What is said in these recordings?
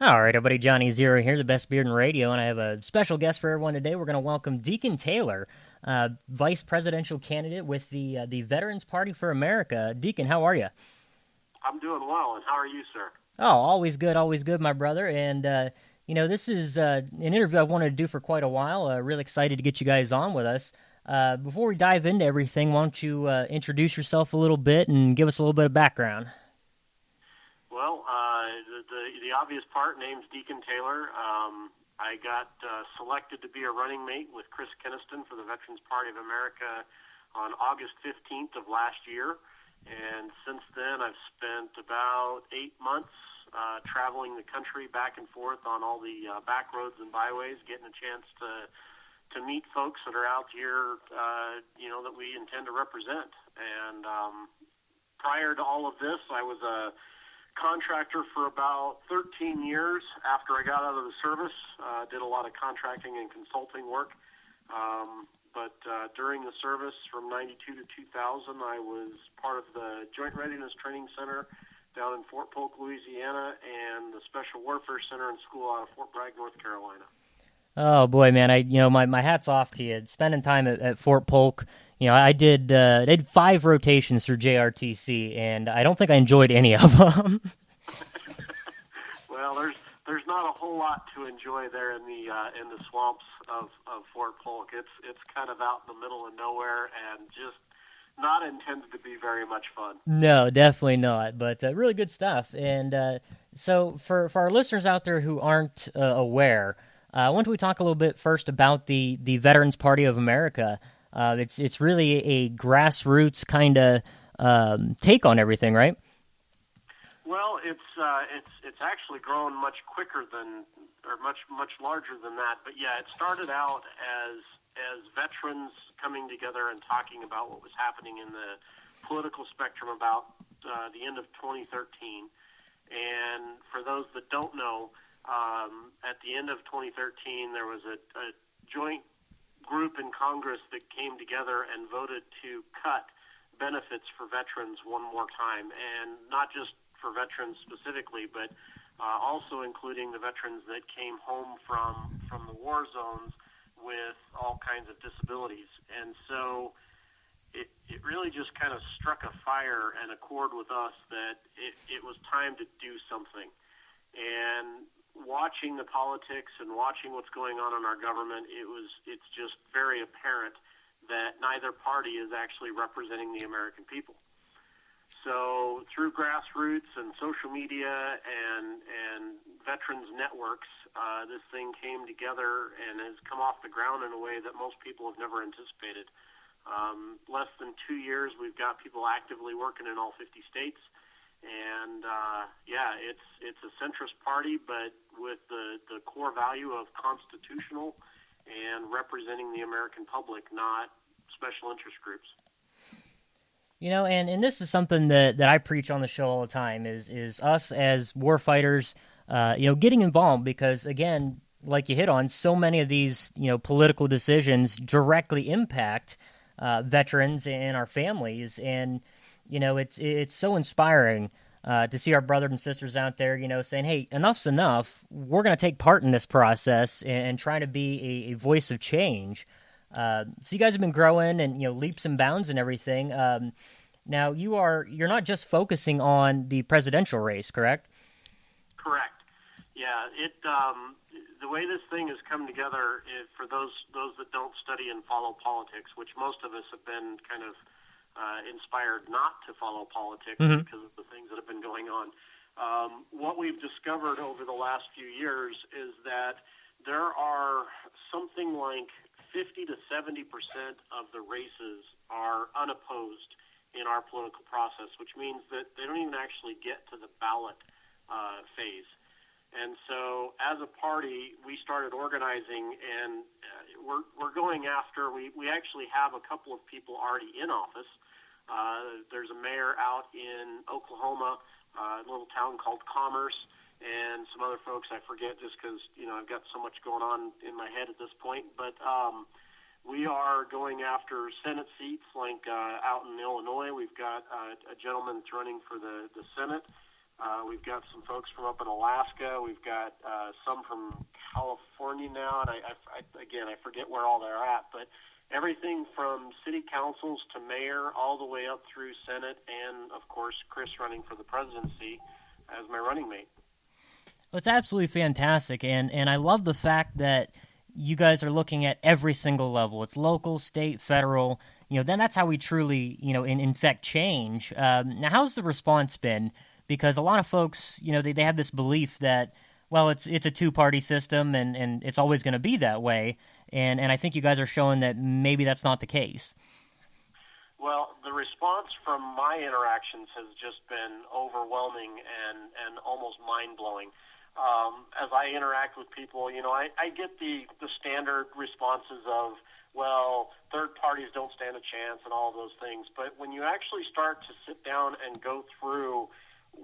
All right, everybody, Johnny Zero here, the best beard in radio, and I have a special guest for everyone today. We're going to welcome Deacon Taylor, vice presidential candidate with the Veterans Party for America. Deacon, how are you? I'm doing well, and how are you, sir? Oh, always good, my brother. And this is an interview I wanted to do for quite a while. Really excited to get you guys on with us. Before we dive into everything, why don't you introduce yourself a little bit and give us a little bit of background? Well, the obvious part, name's Deacon Taylor. I got selected to be a running mate with Chris Keniston for the Veterans Party of America on August 15th of last year. And since then, I've spent about 8 months traveling the country back and forth on all the back roads and byways, getting a chance to meet folks that are out here, that we intend to represent. And prior to all of this, I was a contractor for about 13 years after I got out of the service. Did a lot of contracting and consulting work. But during the service from 92 to 2000, I was part of the Joint Readiness Training Center down in Fort Polk, Louisiana, and the Special Warfare Center and School out of Fort Bragg, North Carolina. Oh boy, man! My hat's off to you. Spending time at Fort Polk, I did 5 rotations through JRTC, and I don't think I enjoyed any of them. Well, there's not a whole lot to enjoy there in the swamps of Fort Polk. It's kind of out in the middle of nowhere and just not intended to be very much fun. No, definitely not. But really good stuff. And so for our listeners out there who aren't aware. Why don't we talk a little bit first about the Veterans Party of America? It's really a grassroots kind of take on everything, right? Well, it's actually grown much quicker than, or much larger than that. But yeah, it started out as veterans coming together and talking about what was happening in the political spectrum about the end of 2013. And for those that don't know. At the end of 2013, there was a joint group in Congress that came together and voted to cut benefits for veterans one more time, and not just for veterans specifically, but also including the veterans that came home from the war zones with all kinds of disabilities. And so it really just kind of struck a fire and a chord with us that it was time to do something. And watching the politics and watching what's going on in our government, it's just very apparent that neither party is actually representing the American people. So through grassroots and social media and veterans networks, this thing came together and has come off the ground in a way that most people have never anticipated. Less than 2 years, we've got people actively working in all 50 states. And it's a centrist party, but with the core value of constitutional and representing the American public, not special interest groups. And this is something that I preach on the show all the time is us as warfighters, getting involved because, again, like you hit on, so many of these, political decisions directly impact veterans and our families. And it's so inspiring to see our brothers and sisters out there, saying, hey, enough's enough. We're going to take part in this process and try to be a voice of change. So you guys have been growing and, leaps and bounds and everything. Now, you're not just focusing on the presidential race, correct? Correct. Yeah, the way this thing has come together is for those that don't study and follow politics, which most of us have been kind of inspired not to follow politics because of the things that have been going on. What we've discovered over the last few years is that there are something like 50 to 70% of the races are unopposed in our political process, which means that they don't even actually get to the ballot phase. And so as a party, we started organizing, and we're going after, we actually have a couple of people already in office. There's a mayor out in Oklahoma, a little town called Commerce, and some other folks I forget just because, I've got so much going on in my head at this point. But we are going after Senate seats like out in Illinois. We've got a gentleman that's running for the Senate. We've got some folks from up in Alaska. We've got some from California now, and I forget where all they're at, but everything from city councils to mayor all the way up through Senate and, of course, Chris running for the presidency as my running mate. Well, it's absolutely fantastic, and I love the fact that you guys are looking at every single level. It's local, state, federal. Then that's how we truly, in fact, change. Now, how's the response been? Because a lot of folks, they have this belief that, well, it's a two-party system and it's always going to be that way. And I think you guys are showing that maybe that's not the case. Well, the response from my interactions has just been overwhelming and almost mind-blowing. As I interact with people, I get the standard responses of, well, third parties don't stand a chance and all of those things. But when you actually start to sit down and go through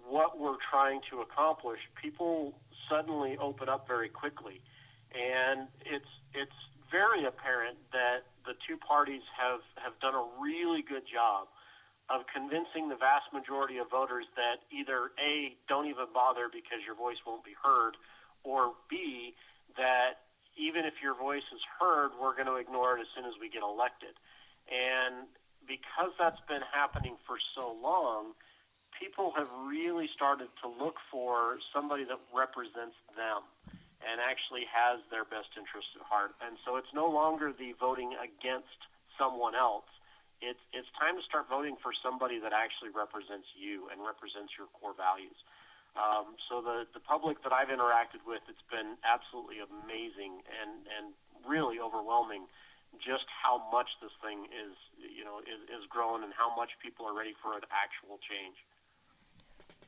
what we're trying to accomplish, people suddenly open up very quickly. And it's very apparent that the two parties have done a really good job of convincing the vast majority of voters that either A, don't even bother because your voice won't be heard, or B, that even if your voice is heard, we're going to ignore it as soon as we get elected. And because that's been happening for so long, people have really started to look for somebody that represents them and actually has their best interests at heart. And so it's no longer the voting against someone else. It's time to start voting for somebody that actually represents you and represents your core values. So the public that I've interacted with, it's been absolutely amazing and really overwhelming just how much this thing is growing and how much people are ready for an actual change.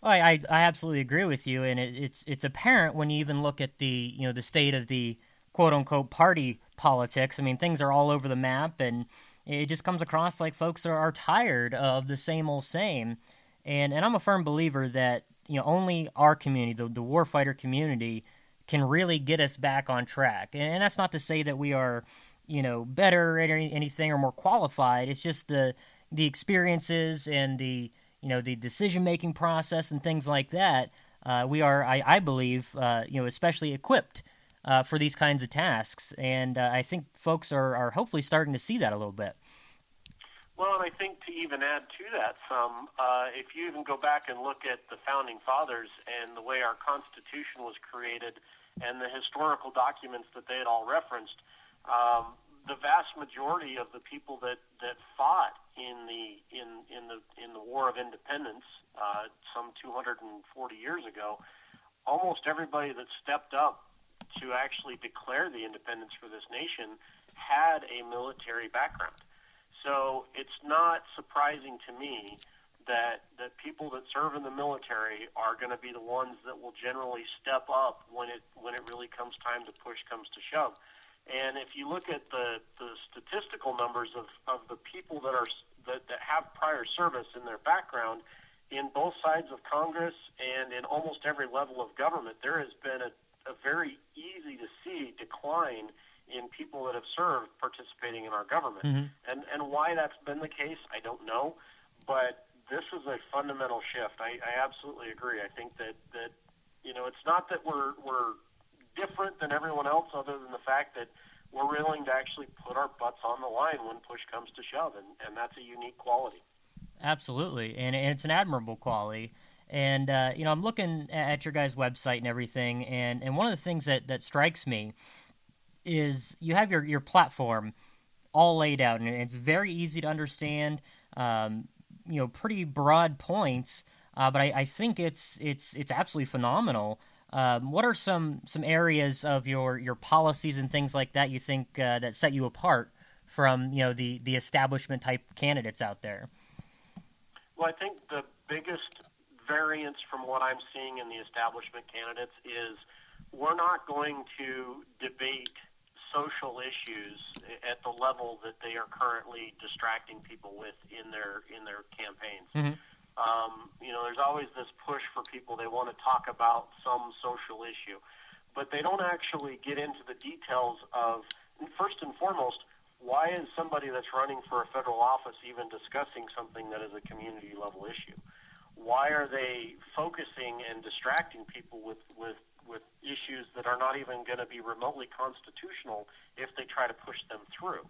Well, I absolutely agree with you, and it's apparent when you even look at the the state of the quote unquote party politics. I mean, things are all over the map, and it just comes across like folks are tired of the same old same. And I'm a firm believer that only our community, the warfighter community, can really get us back on track. And that's not to say that we are better at anything or more qualified. It's just the experiences and the decision making process and things like that. We are, I believe, especially equipped for these kinds of tasks, and I think folks are hopefully starting to see that a little bit. Well, and I think to even add to that some, if you even go back and look at the Founding Fathers and the way our Constitution was created and the historical documents that they had all referenced, the vast majority of the people that fought in the War of Independence some 240 years ago, almost everybody that stepped up to actually declare the independence for this nation had a military background. So it's not surprising to me that people that serve in the military are going to be the ones that will generally step up when it really comes time to push comes to shove. And if you look at the statistical numbers of the people that have prior service in their background, in both sides of Congress and in almost every level of government, there has been a very easy to see decline in people that have served participating in our government. Mm-hmm. And why that's been the case, I don't know, but this is a fundamental shift. I absolutely agree. I think that it's not that we're different than everyone else, other than the fact that we're willing to actually put our butts on the line when push comes to shove, and that's a unique quality. Absolutely, and it's an admirable quality. And I'm looking at your guys' website and everything, and one of the things that strikes me is you have your platform all laid out, and it's very easy to understand. Pretty broad points, but I think it's absolutely phenomenal. What are some areas of your policies and things like that you think that set you apart from the establishment type candidates out there? Well, I think the biggest variance from what I'm seeing in the establishment candidates is we're not going to debate social issues at the level that they are currently distracting people with in their campaigns. Mm-hmm. There's always this push for people. They want to talk about some social issue, but they don't actually get into the details of, first and foremost, why is somebody that's running for a federal office even discussing something that is a community level issue? Why are they focusing and distracting people with issues that are not even going to be remotely constitutional if they try to push them through?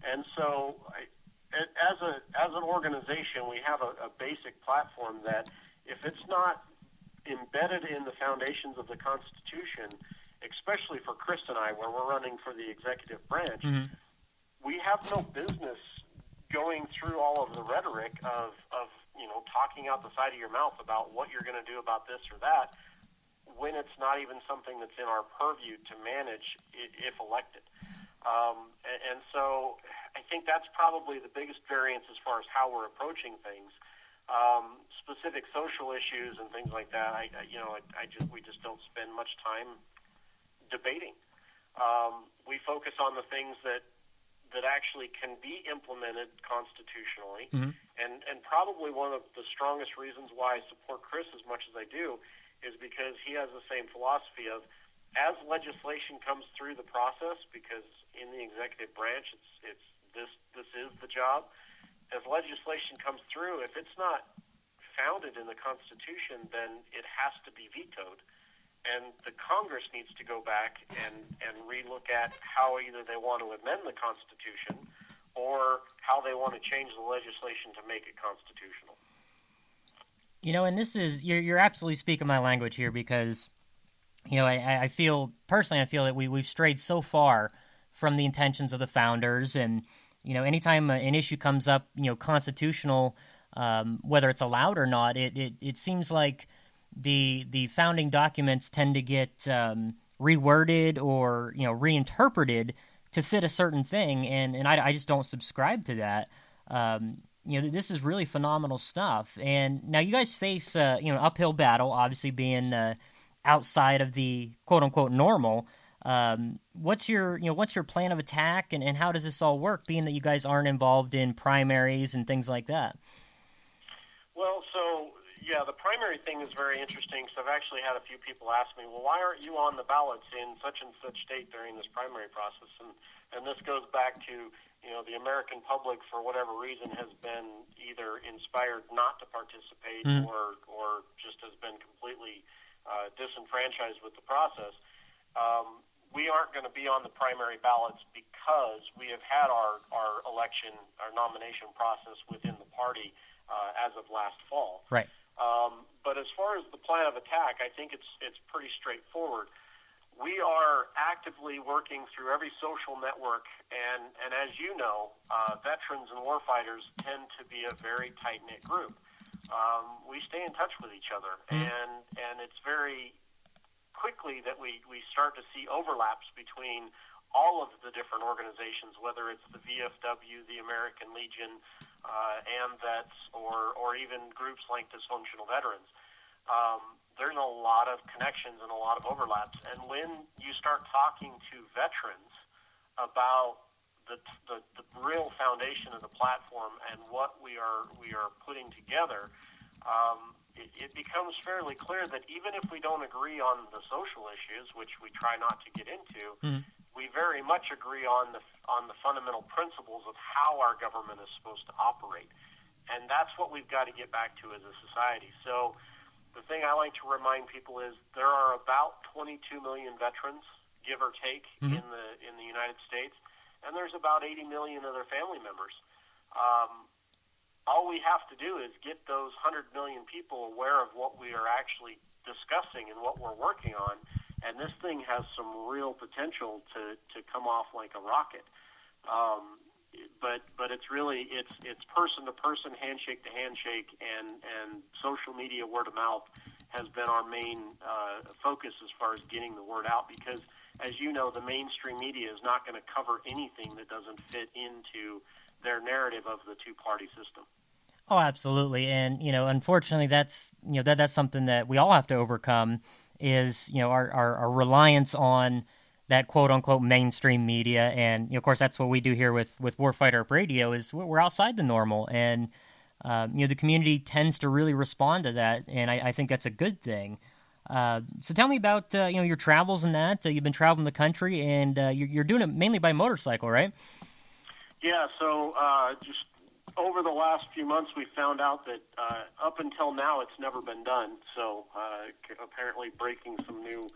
And so, as an organization, we have a basic platform that if it's not embedded in the foundations of the Constitution, especially for Chris and I, where we're running for the executive branch, we have no business going through all of the rhetoric of talking out the side of your mouth about what you're going to do about this or that, when it's not even something that's in our purview to manage if elected. And so I think that's probably the biggest variance as far as how we're approaching things. Specific social issues and things like that, we just don't spend much time debating. We focus on the things that actually can be implemented constitutionally. And probably one of the strongest reasons why I support Chris as much as I do is because he has the same philosophy of, as legislation comes through the process, because in the executive branch this is the job, as legislation comes through, if it's not founded in the Constitution, then it has to be vetoed. And the Congress needs to go back and relook at how either they want to amend the Constitution or how they want to change the legislation to make it constitutional. And this is, you're absolutely speaking my language here, because, I feel that we've strayed so far from the intentions of the founders. And, anytime an issue comes up, constitutional, whether it's allowed or not, it seems like the founding documents tend to get reworded or reinterpreted to fit a certain thing, and I just don't subscribe to that. This is really phenomenal stuff. And now you guys face uphill battle, obviously being outside of the quote unquote normal. What's your plan of attack, and how does this all work, being that you guys aren't involved in primaries and things like that? Well, yeah, the primary thing is very interesting. So I've actually had a few people ask me, well, why aren't you on the ballots in such and such state during this primary process? And this goes back to, the American public, for whatever reason, has been either inspired not to participate or just has been completely disenfranchised with the process. We aren't going to be on the primary ballots because we have had our nomination process within the party as of last fall. Right. But as far as the plan of attack, I think it's pretty straightforward. We are actively working through every social network, and as you know, veterans and warfighters tend to be a very tight-knit group. We stay in touch with each other, and it's very quickly that we start to see overlaps between all of the different organizations, whether it's the VFW, the American Legion, AMVETS, or even groups like Dysfunctional Veterans. There's a lot of connections and a lot of overlaps. And when you start talking to veterans about the real foundation of the platform and what we are putting together, it becomes fairly clear that even if we don't agree on the social issues, which we try not to get into, we very much agree on the fundamental principles of how our government is supposed to operate. And that's what we've got to get back to as a society. So the thing I like to remind people is there are about 22 million veterans, give or take, in the United States, and there's about 80 million of their family members. All we have to do is get those 100 million people aware of what we are actually discussing and what we're working on, and this thing has some real potential to come off like a rocket. But it's really it's person to person, handshake to handshake, and social media, word of mouth has been our main focus as far as getting the word out, because as you know, the mainstream media is not going to cover anything that doesn't fit into their narrative of the two-party system. Oh, absolutely. And, unfortunately, that's something that we all have to overcome is, our reliance on that quote-unquote mainstream media. And, of course, that's what we do here with Warfighter Radio is we're outside the normal. And, the community tends to really respond to that. And I think that's a good thing. So tell me about, your travels and that. You've been traveling the country, and you're doing it mainly by motorcycle, right? Yeah, so just over the last few months, we found out that up until now, it's never been done. So apparently breaking some new